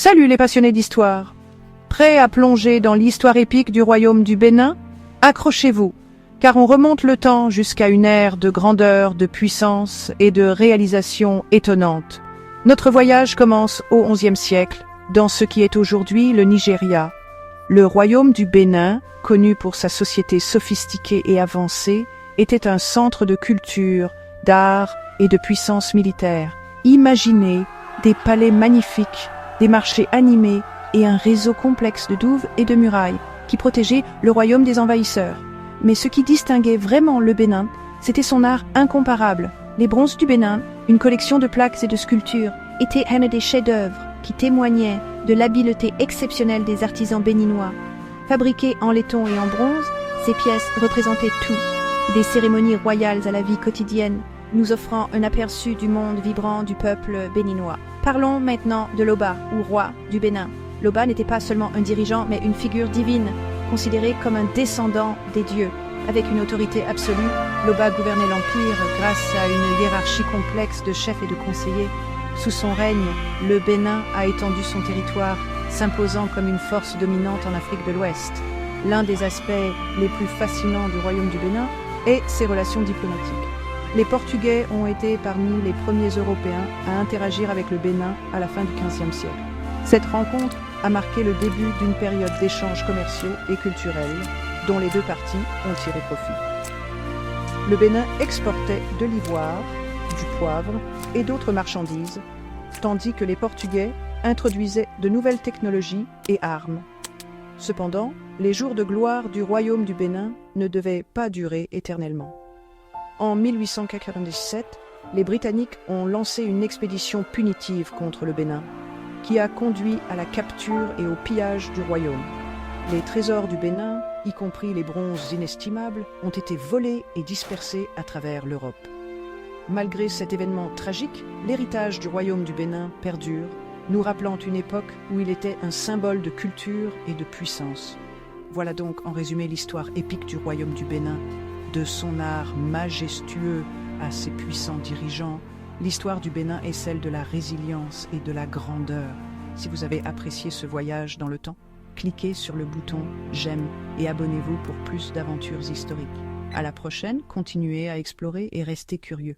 Salut les passionnés d'histoire. Prêts à plonger dans l'histoire épique du royaume du Bénin? Accrochez-vous, car on remonte le temps jusqu'à une ère de grandeur, de puissance et de réalisation étonnante. Notre voyage commence au XIe siècle, dans ce qui est aujourd'hui le Nigeria. Le royaume du Bénin, connu pour sa société sophistiquée et avancée, était un centre de culture, d'art et de puissance militaire. Imaginez des palais magnifiques, des marchés animés et un réseau complexe de douves et de murailles qui protégeaient le royaume des envahisseurs. Mais ce qui distinguait vraiment le Bénin, c'était son art incomparable. Les bronzes du Bénin, une collection de plaques et de sculptures, étaient un des chefs-d'œuvre qui témoignaient de l'habileté exceptionnelle des artisans béninois. Fabriquées en laiton et en bronze, ces pièces représentaient tout, des cérémonies royales à la vie quotidienne, nous offrant un aperçu du monde vibrant du peuple béninois. Parlons maintenant de Loba, ou roi du Bénin. Loba n'était pas seulement un dirigeant, mais une figure divine, considéré comme un descendant des dieux. Avec une autorité absolue, Loba gouvernait l'Empire grâce à une hiérarchie complexe de chefs et de conseillers. Sous son règne, le Bénin a étendu son territoire, s'imposant comme une force dominante en Afrique de l'Ouest. L'un des aspects les plus fascinants du royaume du Bénin est ses relations diplomatiques. Les Portugais ont été parmi les premiers Européens à interagir avec le Bénin à la fin du XVe siècle. Cette rencontre a marqué le début d'une période d'échanges commerciaux et culturels dont les deux parties ont tiré profit. Le Bénin exportait de l'ivoire, du poivre et d'autres marchandises, tandis que les Portugais introduisaient de nouvelles technologies et armes. Cependant, les jours de gloire du royaume du Bénin ne devaient pas durer éternellement. En 1897, les Britanniques ont lancé une expédition punitive contre le Bénin, qui a conduit à la capture et au pillage du royaume. Les trésors du Bénin, y compris les bronzes inestimables, ont été volés et dispersés à travers l'Europe. Malgré cet événement tragique, l'héritage du royaume du Bénin perdure, nous rappelant une époque où il était un symbole de culture et de puissance. Voilà donc en résumé l'histoire épique du royaume du Bénin, de son art majestueux à ses puissants dirigeants. L'histoire du Bénin est celle de la résilience et de la grandeur. Si vous avez apprécié ce voyage dans le temps, cliquez sur le bouton j'aime et abonnez-vous pour plus d'aventures historiques. À la prochaine, continuez à explorer et restez curieux.